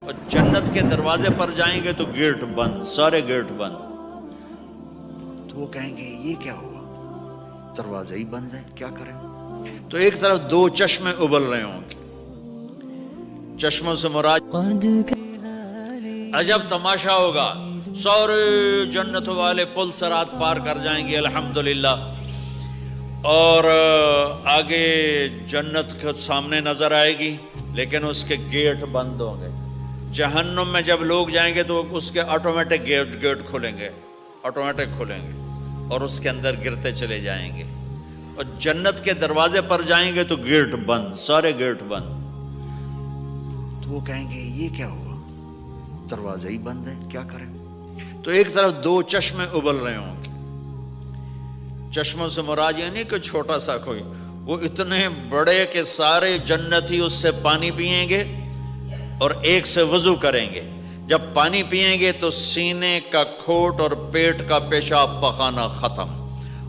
اور جنت کے دروازے پر جائیں گے تو گیٹ بند، سارے گیٹ بند. تو وہ کہیں گے یہ کیا ہوا، دروازے ہی بند ہے، کیا کریں؟ تو ایک طرف دو چشمے ابل رہے ہوں گے، چشموں سے مراد عجب تماشا ہوگا. سارے جنت والے پل صراط پار کر جائیں گے الحمدللہ، اور آگے جنت کے سامنے نظر آئے گی لیکن اس کے گیٹ بند ہوں گے. جہنم میں جب لوگ جائیں گے تو اس کے آٹومیٹک گیٹ کھولیں گے، آٹومیٹک کھولیں گے اور اس کے اندر گرتے چلے جائیں گے. اور جنت کے دروازے پر جائیں گے تو گیٹ بند، سارے گیٹ بند. تو وہ کہیں گے یہ کیا ہوا، دروازے ہی بند ہے، کیا کریں؟ تو ایک طرف دو چشمے ابل رہے ہوں گے. چشموں سے مراد یہ نہیں کہ چھوٹا سا کوئی، وہ اتنے بڑے کہ سارے جنتی اس سے پانی پئیں گے اور ایک سے وضو کریں گے. جب پانی پئیں گے تو سینے کا کھوٹ اور پیٹ کا پیشاب پخانا ختم،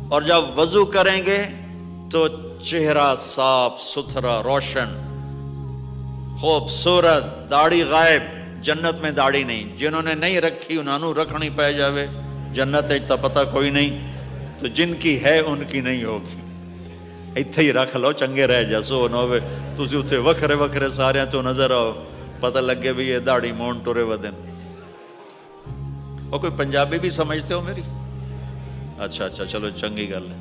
اور جب وضو کریں گے تو چہرہ صاف ستھرا روشن خوبصورت، داڑھی غائب. جنت میں داڑھی نہیں، جنہوں نے نہیں رکھی انہوں نے رکھنی پہ جاوے. جنت تا پتہ کوئی نہیں، تو جن کی ہے ان کی نہیں ہوگی. اتھے ہی رکھ لو، چنگے رہ جاسو نہ ہوئے تسی اتھے وکھرے وکھرے سارے تو نظر آؤ، پتہ لگے بھی یہ داڑھی مون ٹورے ودن. اور کوئی پنجابی بھی سمجھتے ہو میری؟ اچھا چلو چنگی گل ہے.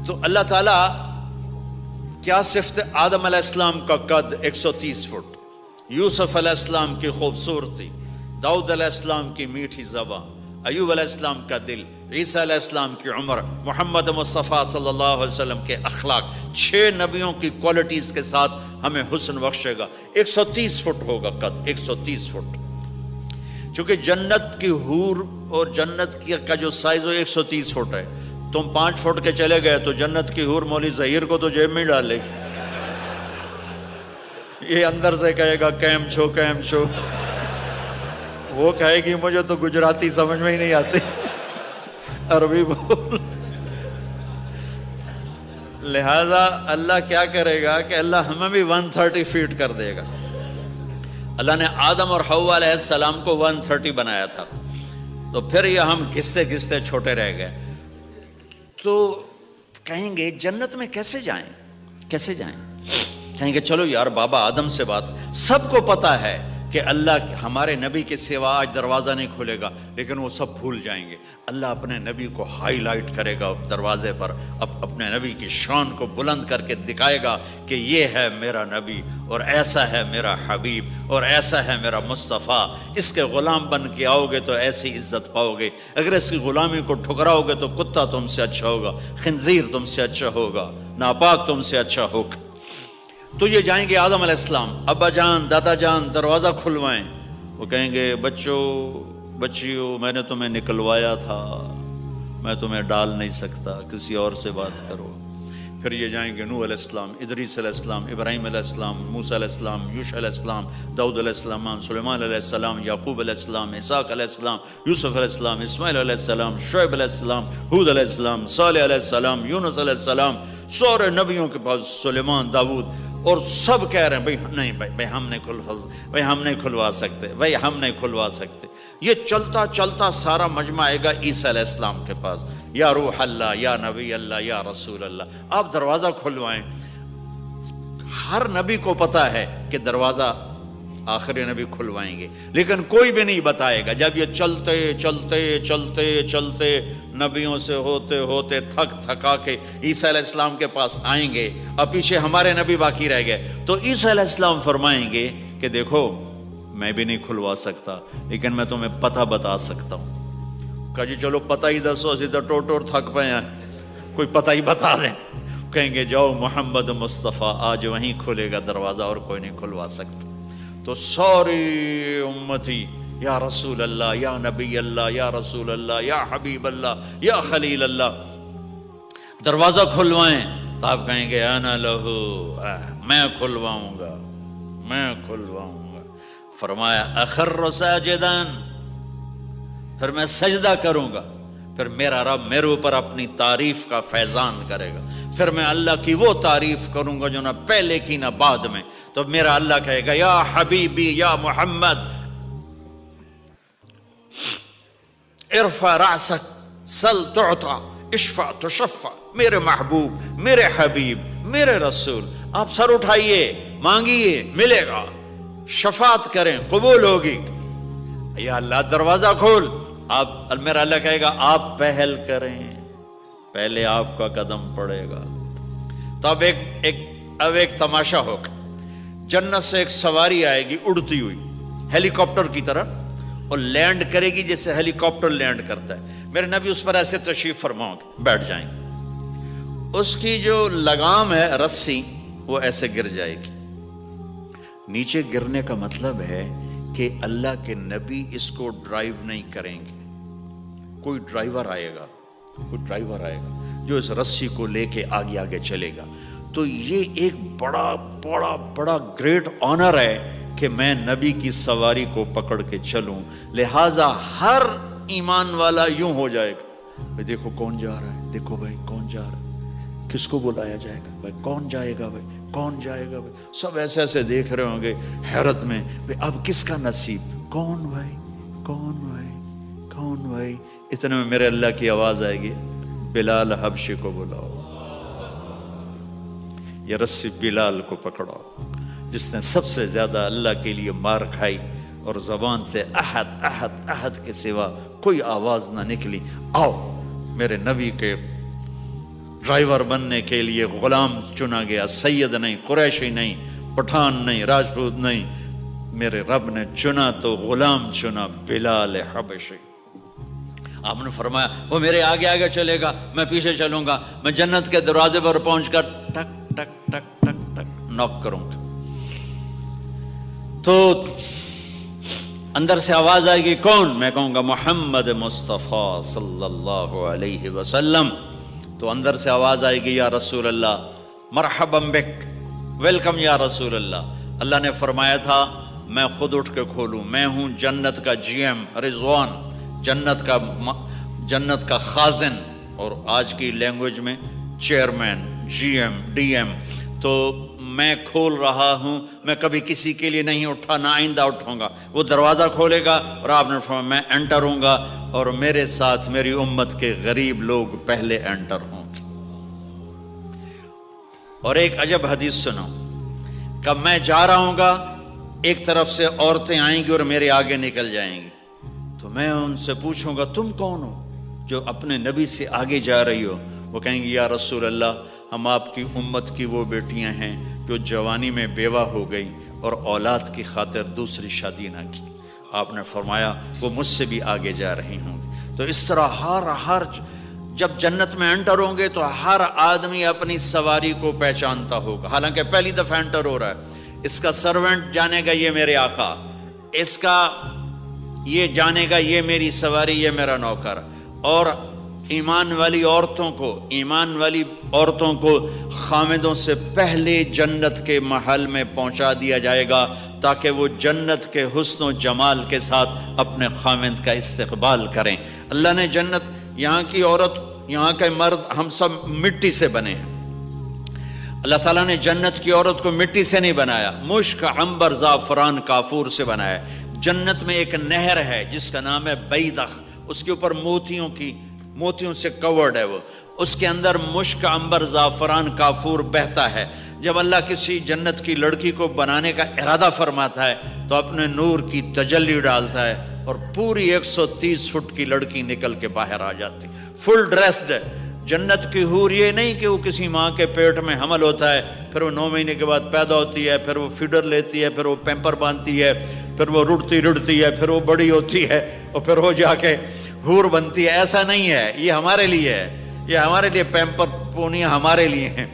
تو اللہ تعالیٰ کیا صفت، آدم علیہ السلام کا قد 130 فٹ، یوسف علیہ السلام کی خوبصورتی، داؤد علیہ السلام کی میٹھی زبان، ایوب علیہ السلام کا دل، عیسیٰ علیہ السلام کی عمر، محمد مصطفیٰ صلی اللہ علیہ وسلم کے اخلاق، 6 نبیوں کی کوالٹیز کے ساتھ ہمیں حسن بخشے گا. 130 فٹ ہوگا قد، 130 فٹ. چونکہ جنت کی حور اور جنت کا جو سائز ہو 130 فٹ ہے. تم 5 فٹ کے چلے گئے تو جنت کی حور مولی ظہیر کو تو جیب میں ڈال لے گی. یہ اندر سے کہے گا کیم چھو، وہ کہے گی مجھے تو گجراتی سمجھ میں ہی نہیں آتی، عربی بول. لہذا اللہ کیا کرے گا کہ اللہ ہمیں بھی 130 فیٹ کر دے گا. اللہ نے آدم اور حوا علیہ السلام کو 130 بنایا تھا، تو پھر یہ ہم گھستے چھوٹے رہ گئے. تو کہیں گے جنت میں کیسے جائیں؟ کہیں گے چلو یار بابا آدم سے بات. سب کو پتا ہے کہ اللہ ہمارے نبی کے سوا آج دروازہ نہیں کھلے گا، لیکن وہ سب بھول جائیں گے. اللہ اپنے نبی کو ہائی لائٹ کرے گا دروازے پر، اپنے نبی کی شان کو بلند کر کے دکھائے گا کہ یہ ہے میرا نبی، اور ایسا ہے میرا حبیب، اور ایسا ہے میرا مصطفیٰ. اس کے غلام بن کے آؤ گے تو ایسی عزت پاؤ گے، اگر اس کی غلامی کو ٹھکراؤ گے تو کتا تم سے اچھا ہوگا، خنزیر تم سے اچھا ہوگا، ناپاک تم سے اچھا ہوگا. تو یہ جائیں گے آدم علیہ السلام، ابا جان دادا جان دروازہ کھلوائیں. وہ کہیں گے بچیو میں نے تمہیں نکلوایا تھا، میں تمہیں ڈال نہیں سکتا، کسی اور سے بات کرو. پھر یہ جائیں گے نوح علیہ السلام، ادریس علیہ السلام، ابراہیم علیہ السلام، موسیٰ علیہ السلام، یوشع علیہ السلام، داؤد علیہ السلام، سلیمان علیہ السلام، یعقوب علیہ السلام، اسحاق علیہ السلام، یوسف علیہ السلام، اسماعیل علیہ السلام، شعیب علیہ السلام، ہود علیہ السلام، صالح علیہ السلام، یونس علیہ السلام. سارے نبیوں کے پاس، سلیمان، داؤد، اور سب کہہ رہے ہیں بھائی ہم نہیں کھلوا سکتے. یہ چلتا سارا مجمع آئے گا عیسیٰ علیہ السلام کے پاس، یا روح اللہ، یا نبی اللہ، یا رسول اللہ، آپ دروازہ کھلوائیں. ہر نبی کو پتا ہے کہ دروازہ آخری نبی کھلوائیں گے، لیکن کوئی بھی نہیں بتائے گا. جب یہ چلتے نبیوں سے ہوتے تھکا کے عیسیٰ علیہ السلام کے پاس آئیں گے، اب پیچھے ہمارے نبی باقی رہ گئے، تو عیسیٰ علیہ السلام فرمائیں گے کہ دیکھو میں بھی نہیں کھلوا سکتا، لیکن میں تمہیں پتہ بتا سکتا ہوں. کہا جی چلو پتہ ہی دسو، اسی تو ٹور تھک پے ہیں، کوئی پتہ ہی بتا دیں. کہیں گے جاؤ محمد مصطفیٰ، آج وہیں کھلے گا دروازہ، اور کوئی نہیں کھلوا سکتا. تو ساری امتی یا رسول اللہ، یا نبی اللہ، یا رسول اللہ، یا حبیب اللہ، یا خلیل اللہ، دروازہ کھلوائیں. تو آپ کہیں گے انا لہو، میں کھلواؤں گا. فرمایا اخر ساجدان، پھر میں سجدہ کروں گا. پھر میرا رب میرے اوپر اپنی تعریف کا فیضان کرے گا، پھر میں اللہ کی وہ تعریف کروں گا جو نہ پہلے کی نہ بعد میں. تو میرا اللہ کہے گا یا حبیبی یا محمد ارفع رأسک سل تعطا اشفع تشفع. میرے محبوب، میرے حبیب، میرے رسول، آپ سر اٹھائیے، مانگیے، ملے گا. شفاعت کریں، قبول ہوگی. یا اللہ دروازہ کھول. آپ، میرا اللہ کہے گا آپ پہل کریں، پہلے آپ کا قدم پڑے گا. تو اب ایک تماشا ہوگا. جنت سے ایک سواری آئے گی اڑتی ہوئی ہیلی کاپٹر کی طرح، اور لینڈ کرے گی جیسے ہیلی کاپٹر لینڈ کرتا ہے. میرے نبی اس پر ایسے تشریف فرماؤ گے، بیٹھ جائیں گے. اس کی جو لگام ہے، رسی، وہ ایسے گر جائے گی. نیچے گرنے کا مطلب ہے کہ اللہ کے نبی اس کو ڈرائیو نہیں کریں گے. کوئی ڈرائیور آئے گا جو اس رسی کو لے کے آگے آگے چلے گا. تو یہ ایک بڑا بڑا بڑا گریٹ آنر ہے کہ میں نبی کی سواری کو پکڑ کے چلوں. لہٰذا ہر ایمان والا یوں ہو جائے گا، بھائی دیکھو کون جا رہا ہے، دیکھو بھائی کون جا رہا ہے، کس کو بلایا جائے گا، بھائی کون جائے گا، بھائی کون جائے گا. بھائی سب ایسے ایسے دیکھ رہے ہوں گے حیرت میں، بھائی اب کس کا نصیب، کون بھائی، کون بھائی، کون بھائی. اتنے میں میرے اللہ کی آواز آئے گی، بلال حبشی کو بلاؤ. یہ رسی بلال کو پکڑاؤ، جس نے سب سے زیادہ اللہ کے لیے مار کھائی اور زبان سے احد احد احد کے سوا کوئی آواز نہ نکلی. آؤ. میرے نبی کے ڈرائیور بننے کے لیے غلام چنا گیا. سید نہیں، قریشی نہیں، پٹھان نہیں، راجپوت نہیں. میرے رب نے چنا تو غلام چنا، بلال حبشی. آپ نے فرمایا وہ میرے آگے آگے چلے گا، میں پیچھے چلوں گا. میں جنت کے دروازے پر پہنچ کر ٹک ٹک ٹک ٹک ٹک نوک کروں گا. تو اندر سے آواز آئے گی، کون؟ میں کہوں گا محمد مصطفیٰ صلی اللہ علیہ وسلم. تو اندر سے آواز آئے گی، یا رسول اللہ مرحبا بک، ویلکم یا رسول اللہ. اللہ نے فرمایا تھا میں خود اٹھ کے کھولوں. میں ہوں جنت کا جی ایم رضوان، جنت کا خازن، اور آج کی لینگویج میں chairman, G M, D M. تو میں کھول رہا ہوں. میں کبھی کسی کے لیے نہیں اٹھا، نہ آئندہ اٹھوں گا. وہ دروازہ کھولے گا اور آپ نے فرمایا میں انٹر ہوں گا، اور میرے ساتھ میری امت کے غریب لوگ پہلے انٹر ہوں گے. اور ایک عجب حدیث سنو، کہ میں جا رہا ہوں گا، ایک طرف سے عورتیں آئیں گی اور میرے آگے نکل جائیں گی. تو میں ان سے پوچھوں گا تم کون ہو جو اپنے نبی سے آگے جا رہی ہو؟ وہ کہیں گی یا رسول اللہ ہم آپ کی امت کی وہ بیٹیاں ہیں جو جوانی میں بیوہ ہو گئی اور اولاد کی خاطر دوسری شادی نہ کی. آپ نے فرمایا وہ مجھ سے بھی آگے جا رہی ہوں گی. تو اس طرح ہر جب جنت میں انٹر ہوں گے تو ہر آدمی اپنی سواری کو پہچانتا ہوگا. حالانکہ پہلی دفعہ انٹر ہو رہا ہے. اس کا سرونٹ جانے گا یہ میرے آقا، اس کا یہ جانے گا یہ میری سواری، یہ میرا نوکر. اور ایمان والی عورتوں کو خامدوں سے پہلے جنت کے محل میں پہنچا دیا جائے گا، تاکہ وہ جنت کے حسن و جمال کے ساتھ اپنے خامد کا استقبال کریں. اللہ نے جنت، یہاں کی عورت، یہاں کے مرد، ہم سب مٹی سے بنے ہیں. اللہ تعالیٰ نے جنت کی عورت کو مٹی سے نہیں بنایا، مشک، عنبر، زعفران، کافور سے بنایا. جنت میں ایک نہر ہے جس کا نام ہے بیدخ، اس کے اوپر موتیوں سے کورڈ ہے. وہ اس کے اندر مشک، عنبر، زعفران، کافور بہتا ہے. جب اللہ کسی جنت کی لڑکی کو بنانے کا ارادہ فرماتا ہے تو اپنے نور کی تجلی ڈالتا ہے اور پوری 130 فٹ کی لڑکی نکل کے باہر آ جاتی، فل ڈریسڈ. جنت کی حور یہ نہیں کہ وہ کسی ماں کے پیٹ میں حمل ہوتا ہے، پھر وہ 9 مہینے کے بعد پیدا ہوتی ہے، پھر وہ فیڈر لیتی ہے، پھر وہ پیمپر باندھتی ہے، پھر وہ رڑتی ہے، پھر وہ بڑی ہوتی ہے اور پھر وہ جا کے حور بنتی ہے. ایسا نہیں ہے، یہ ہمارے لیے ہے، یہ ہمارے لیے پیمپر پونیاں ہمارے لیے ہیں.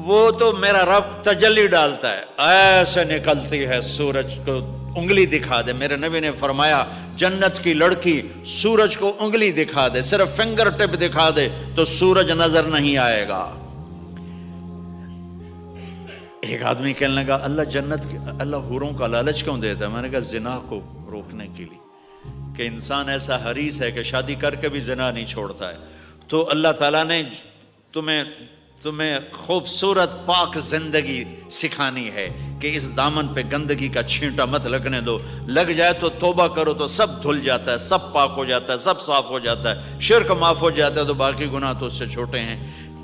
وہ تو میرا رب تجلی ڈالتا ہے، ایسے نکلتی ہے سورج کو انگلی دکھا دے. میرے نبی نے فرمایا جنت کی لڑکی سورج کو انگلی دکھا دے، صرف فنگر ٹپ دکھا دے تو سورج نظر نہیں آئے گا. ایک آدمی کہنے لگا اللہ حوروں کا لالچ کیوں دیتا ہے؟ میں نے کہا زنا کو روکنے کے لیے، کہ انسان ایسا حریص ہے کہ شادی کر کے بھی زنا نہیں چھوڑتا ہے، تو اللہ تعالیٰ نے تمہیں خوبصورت پاک زندگی سکھانی ہے کہ اس دامن پہ گندگی کا چھینٹا مت لگنے دو، لگ جائے تو توبہ کرو تو سب دھل جاتا ہے، سب پاک ہو جاتا ہے، سب صاف ہو جاتا ہے، شرک معاف ہو جاتا ہے، تو باقی گناہ تو اس سے چھوٹے ہیں۔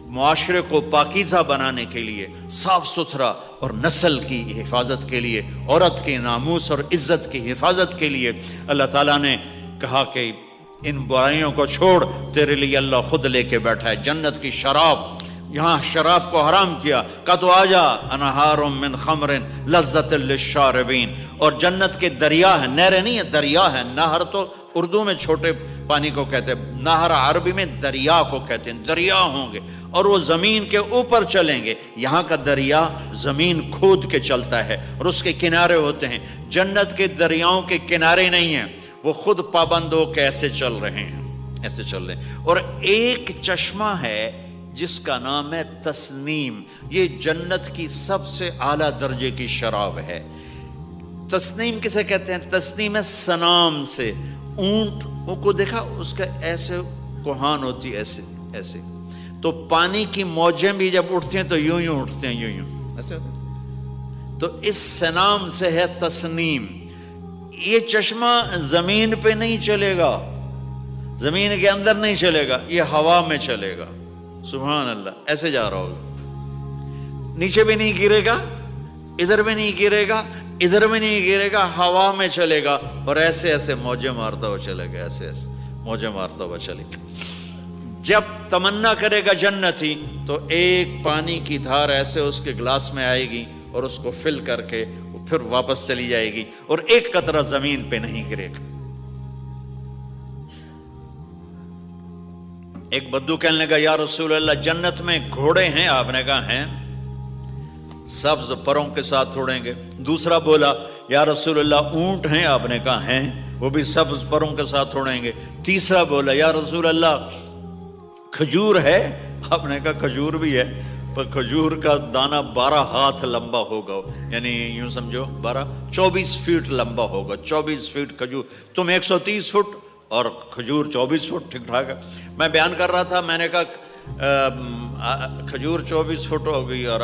معاشرے کو پاکیزہ بنانے کے لیے، صاف ستھرا، اور نسل کی حفاظت کے لیے، عورت کے ناموس اور عزت کی حفاظت کے لیے اللہ تعالیٰ نے کہا کہ ان برائیوں کو چھوڑ، تیرے لیے اللہ خود لے کے بیٹھا ہے جنت کی شراب۔ یہاں شراب کو حرام کیا، کہا تو آجا انہار من خمر لذت للشاربین، اور جنت کے دریا ہیں، نہریں نہیں ہیں، دریا ہیں۔ نہر تو اردو میں چھوٹے پانی کو کہتے ہیں، نہر عربی میں دریا کو کہتے ہیں، دریا ہوں گے اور وہ زمین کے اوپر چلیں گے۔ یہاں کا دریا زمین کھود کے چلتا ہے اور اس کے کنارے ہوتے ہیں، جنت کے دریاؤں کے کنارے نہیں ہیں، وہ خود پابند ہو کے ایسے چل رہے ہیں، ایسے چل رہے ہیں۔ اور ایک چشمہ ہے جس کا نام ہے تسنیم، یہ جنت کی سب سے اعلیٰ درجے کی شراب ہے۔ تسنیم کسے کہتے ہیں؟ تسنیم ہے سنام سے، اونٹ کو دیکھا اس کا ایسے کوہان ہوتی ہے، ایسے ایسے، تو پانی کی موجیں بھی جب اٹھتی ہیں تو یوں یوں اٹھتے ہیں، یوں یوں ایسے ہوتے ہیں، تو اس سنام سے ہے تسنیم۔ یہ چشمہ زمین پہ نہیں چلے گا، زمین کے اندر نہیں چلے گا، یہ ہوا میں چلے گا، سبحان اللہ، ایسے جا رہا ہوگا، نیچے بھی نہیں گرے گا، ادھر بھی نہیں گرے گا، ادھر بھی نہیں گرے گا، ہوا میں چلے گا، اور ایسے ایسے موجیں مارتا ہوا چلے گا، ایسے ایسے موجیں مارتا ہوا چلے گا۔ جب تمنا کرے گا جنتی تو ایک پانی کی دھار ایسے اس کے گلاس میں آئے گی اور اس کو فل کر کے پھر واپس چلی جائے گی، اور ایک قطرہ زمین پہ نہیں گرے گا۔ ایک بدو کہنے لگا یا رسول اللہ جنت میں گھوڑے ہیں؟ آپ نے کہا ہیں، سبز پروں کے ساتھ اڑیں گے۔ دوسرا بولا یا رسول اللہ اونٹ ہیں؟ آپ نے کہا ہیں، وہ بھی سبز پروں کے ساتھ اڑیں گے۔ تیسرا بولا یا رسول اللہ کھجور ہے؟ آپ نے کہا کھجور بھی ہے، پر کھجور کا دانہ 12 ہاتھ لمبا ہوگا، یعنی یوں سمجھو 24 فٹ لمبا ہوگا، 24 فٹ کھجور، تم 130 فٹ اور کھجور 24 فٹ، ٹھیک ٹھاک ہے۔ میں بیان کر رہا تھا، میں نے کہا کھجور 24 فٹ ہوگی اور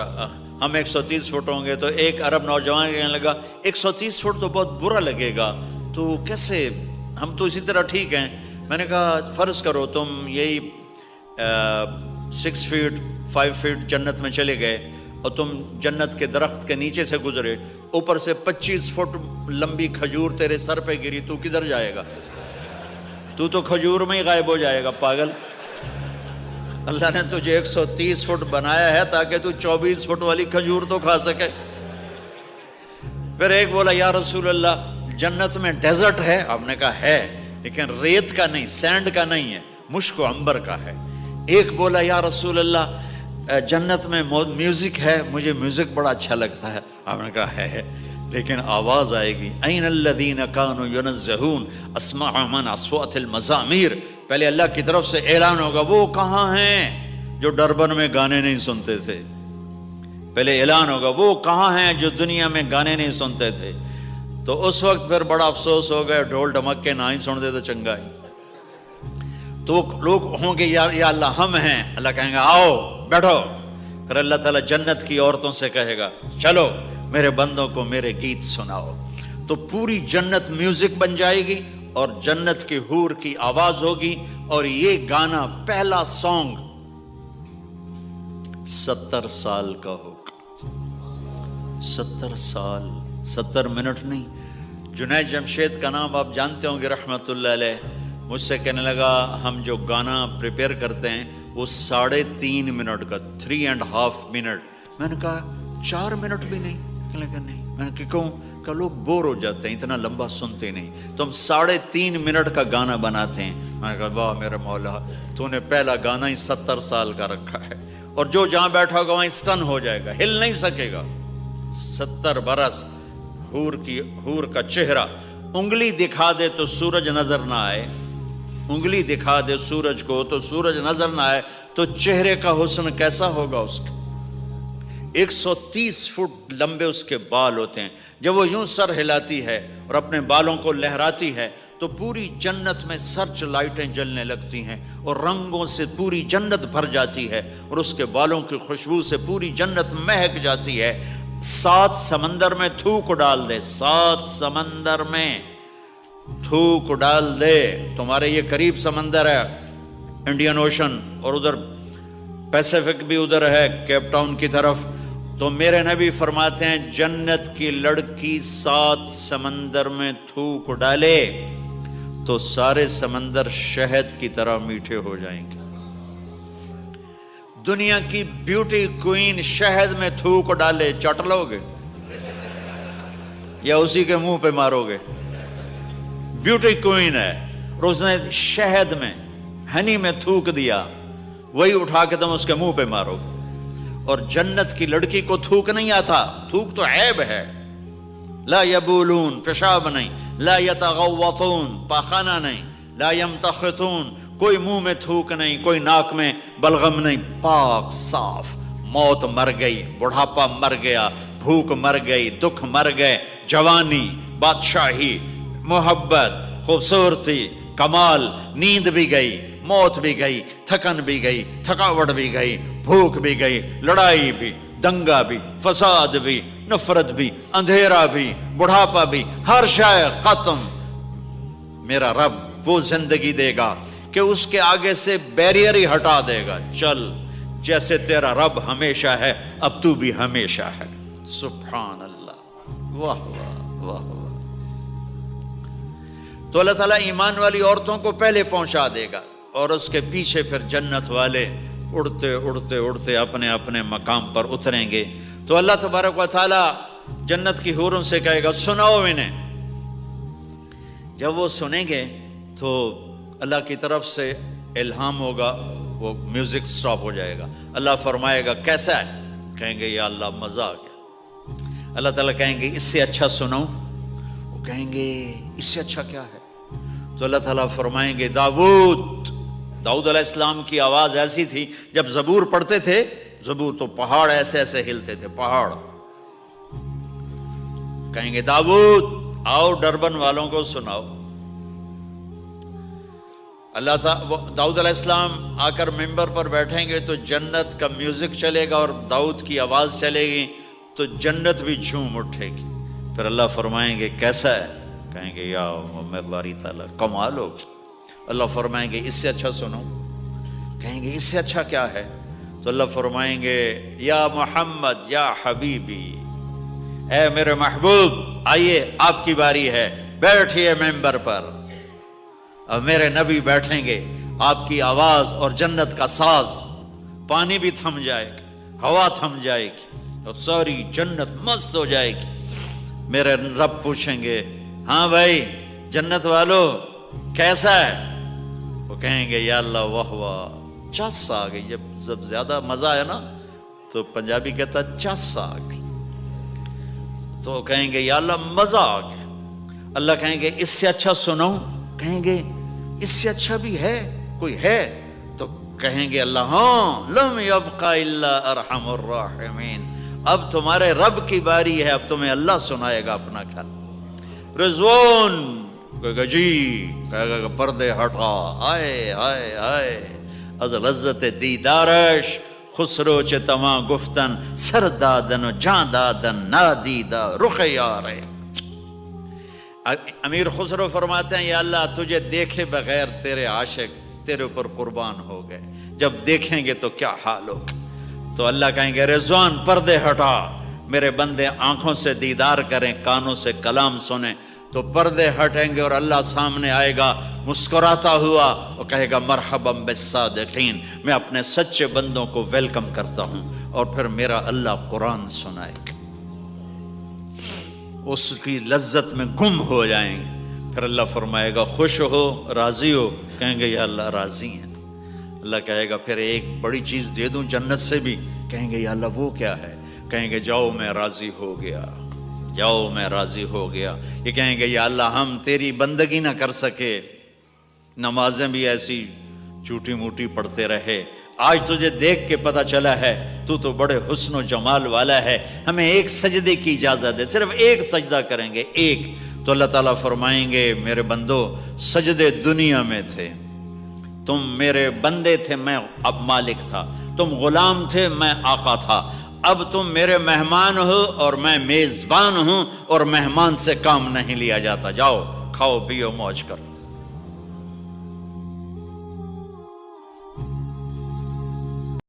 ہم 130 فٹ ہوں گے، تو ایک عرب نوجوان کہنے لگا 130 فٹ تو بہت برا لگے گا، تو کیسے، ہم تو اسی طرح ٹھیک ہیں۔ میں نے کہا فرض کرو تم یہی 6 فٹ 5 فٹ جنت میں چلے گئے اور تم جنت کے درخت کے نیچے سے گزرے، اوپر سے 25 فٹ لمبی کھجور تیرے سر پہ گری، تو کدھر جائے گا؟ تو کھجور میں ہی غائب ہو جائے گا، پاگل۔ اللہ نے تجھے 130 فٹ بنایا ہے تاکہ تو 24 فٹ والی کھجور تو کھا سکے۔ پھر ایک بولا یا رسول اللہ جنت میں ڈیزرٹ ہے؟ آپ نے کہا ہے، لیکن ریت کا نہیں، سینڈ کا نہیں ہے، مشک و عنبر کا ہے۔ ایک بولا یا رسول اللہ جنت میں میوزک ہے؟ مجھے میوزک بڑا اچھا لگتا ہے۔ آپ نے کہا ہے، لیکن آواز آئے گی این الذین کانوا ینزہون اسمع من اصوات المزامیر، پہلے اللہ کی طرف سے اعلان ہوگا وہ کہاں ہیں جو ڈربن میں گانے نہیں سنتے تھے، پہلے اعلان ہوگا وہ کہاں ہیں جو دنیا میں گانے نہیں سنتے تھے، تو اس وقت پھر بڑا افسوس ہو گیا، ڈھول ڈھمک کے نہ ہی سن دے تو چنگا ہے۔ تو لوگ ہوں گے یا اللہ ہم ہیں، اللہ کہیں گا آؤ بیٹھو، پھر اللہ تعالیٰ جنت کی عورتوں سے کہے گا چلو میرے بندوں کو میرے گیت سناؤ، تو پوری جنت میوزک بن جائے گی اور جنت کی حور کی آواز ہوگی، اور یہ گانا پہلا سانگ 70 سال کا ہوگا، 70 سال، 70 منٹ نہیں۔ جنید جمشید کا نام آپ جانتے ہوں گے رحمت اللہ علیہ، مجھ سے کہنے لگا ہم جو گانا پریپیئر کرتے ہیں وہ 3.5 منٹ کا، 3.5 منٹ۔ میں نے کہا 4 منٹ بھی نہیں؟ کہنے لگا نہیں۔ میں نے کہا کیوں؟ کہ لوگ بور ہو جاتے ہیں، اتنا لمبا سنتے نہیں، تو ہم 3.5 منٹ کا گانا بناتے ہیں۔ میں نے کہا واہ میرے مولا، تو نے پہلا گانا ہی 70 سال کا رکھا ہے، اور جو جہاں بیٹھا ہوگا وہیں اسٹن ہو جائے گا، ہل نہیں سکے گا۔ 70 برس حور کا چہرہ، انگلی دکھا دے تو سورج نظر نہ آئے، انگلی دکھا دے سورج کو تو سورج نظر نہ آئے، تو چہرے کا حسن کیسا ہوگا اس کا؟ 130 فٹ لمبے اس کے بال ہوتے ہیں، جب وہ یوں سر ہلاتی ہے اور اپنے بالوں کو لہراتی ہے تو پوری جنت میں سرچ لائٹیں جلنے لگتی ہیں اور رنگوں سے پوری جنت بھر جاتی ہے اور اس کے بالوں کی خوشبو سے پوری جنت مہک جاتی ہے۔ 7 سمندر میں تھوک ڈال دے، 7 سمندر میں تھوک ڈال دے۔ تمہارے یہ قریب سمندر ہے انڈین اوشن، اور ادھر پیسیفک بھی ادھر ہے کیپ ٹاؤن کی طرف، تو میرے نبی فرماتے ہیں جنت کی لڑکی 7 سمندر میں تھوک ڈالے تو سارے سمندر شہد کی طرح میٹھے ہو جائیں گے۔ دنیا کی بیوٹی کوئین شہد میں تھوک ڈالے، چٹ لو گے یا اسی کے منہ پہ مارو گے؟ بیوٹی کوئین ہے اور اس نے شہد میں ہنی میں تھوک دیا، وہی اٹھا کے تم اس کے منہ پہ مارو گے۔ اور جنت کی لڑکی کو تھوک نہیں آتا، تھوک تو عیب ہے۔ لا یبولون، پیشاب نہیں، لا یتغوطون، پاخانہ نہیں، لا یمتخطون، کوئی منہ میں تھوک نہیں، کوئی ناک میں بلغم نہیں، پاک صاف۔ موت مر گئی، بڑھاپا مر گیا، بھوک مر گئی، دکھ مر گئے، جوانی، بادشاہی، محبت، خوبصورتی، کمال، نیند بھی گئی، موت بھی گئی، تھکن بھی گئی، تھکاوٹ بھی گئی، بھوک بھی گئی، لڑائی بھی، دنگا بھی، فساد بھی، نفرت بھی، اندھیرا بھی، بڑھاپا بھی، ہر شے ختم۔ میرا رب وہ زندگی دے گا کہ اس کے آگے سے بیریئر ہی ہٹا دے گا، چل جیسے تیرا رب ہمیشہ ہے اب تو بھی ہمیشہ ہے۔ سبحان اللہ، واہ واہ واہ واہ۔ تو اللہ تعالیٰ ایمان والی عورتوں کو پہلے پہنچا دے گا اور اس کے پیچھے پھر جنت والے اڑتے اڑتے اڑتے اپنے اپنے مقام پر اتریں گے۔ تو اللہ تبارک و تعالیٰ جنت کی حوروں سے کہے گا سناؤ انہیں۔ جب وہ سنیں گے تو اللہ کی طرف سے الہام ہوگا، وہ میوزک سٹاپ ہو جائے گا۔ اللہ فرمائے گا کیسا ہے؟ کہیں گے یا اللہ مزہ آ گیا۔ اللہ تعالیٰ کہیں گے اس سے اچھا سناؤں؟ وہ کہیں گے اس سے اچھا کیا ہے؟ تو اللہ تعالیٰ فرمائیں گے داؤد علیہ السلام کی آواز ایسی تھی، جب زبور پڑھتے تھے، زبور تو پہاڑ ایسے ایسے ہلتے تھے، پہاڑ۔ کہیں گے داؤد آؤ ڈربن والوں کو سناؤ۔ اللہ تعالیٰ داؤد علیہ السلام آ کر ممبر پر بیٹھیں گے تو جنت کا میوزک چلے گا اور داؤد کی آواز چلے گی تو جنت بھی جھوم اٹھے گی۔ پھر اللہ فرمائیں گے کیسا ہے؟ کہیں گے یا میں باری تعالیٰ کمال ہوگی۔ اللہ فرمائیں گے اس سے اچھا سنو؟ کہیں گے اس سے اچھا کیا ہے؟ تو اللہ فرمائیں گے یا محمد یا حبیبی، اے میرے محبوب آئیے آپ کی باری ہے، بیٹھیے ممبر پر۔ اب میرے نبی بیٹھیں گے، آپ کی آواز اور جنت کا ساز، پانی بھی تھم جائے گا، ہوا تھم جائے گی اور ساری جنت مست ہو جائے گی۔ میرے رب پوچھیں گے ہاں بھائی جنت والو کیسا ہے؟ وہ کہیں گے یا اللہ واہ واہ، چس آ گئی۔ جب زیادہ مزہ ہے نا تو پنجابی کہتا چس آ گئی، تو کہیں گے یا اللہ مزہ آ گیا۔ اللہ کہیں گے اس سے اچھا سنو؟ کہیں گے اس سے اچھا بھی ہے کوئی ہے؟ تو کہیں گے اللہ ہاں لم یبق الا ارحم الراحمین، اب تمہارے رب کی باری ہے، اب تمہیں اللہ سنائے گا اپنا خیال۔ رضوان کہے گا جی، کہے گا پردے ہٹا، ہائے ہائے ہائے از لذت دیدارش خسرو چه تما گفتن سر دادن و جان دادن نادیدہ رخ یارے۔ امیر خسرو فرماتے ہیں یا اللہ تجھے دیکھے بغیر تیرے عاشق تیرے اوپر قربان ہو گئے، جب دیکھیں گے تو کیا حال ہوگا؟ تو اللہ کہیں گے رضوان پردے ہٹا، میرے بندے آنکھوں سے دیدار کریں، کانوں سے کلام سنیں، تو پردے ہٹیں گے اور اللہ سامنے آئے گا مسکراتا ہوا اور کہے گا مرحبا بالصادقین، میں اپنے سچے بندوں کو ویلکم کرتا ہوں۔ اور پھر میرا اللہ قرآن سنائے گا، اس کی لذت میں گم ہو جائیں گے۔ پھر اللہ فرمائے گا خوش ہو، راضی ہو؟ کہیں گے یا اللہ راضی ہیں۔ اللہ کہے گا پھر ایک بڑی چیز دے دوں جنت سے بھی؟ کہیں گے یا اللہ وہ کیا ہے؟ کہیں گے جاؤ میں راضی ہو گیا، جاؤ میں راضی ہو گیا۔ یہ کہیں گے یا اللہ ہم تیری بندگی نہ کر سکے، نمازیں بھی ایسی چوٹی موٹی پڑھتے رہے، آج تجھے دیکھ کے پتہ چلا ہے تو بڑے حسن و جمال والا ہے، ہمیں ایک سجدے کی اجازت دے، صرف ایک سجدہ کریں گے، ایک تو اللہ تعالیٰ فرمائیں گے میرے بندو سجدے دنیا میں تھے، تم میرے بندے تھے، میں اب مالک تھا، تم غلام تھے، میں آقا تھا، اب تم میرے مہمان ہو اور میں میزبان ہوں، اور مہمان سے کام نہیں لیا جاتا، جاؤ کھاؤ پیو موج کرو۔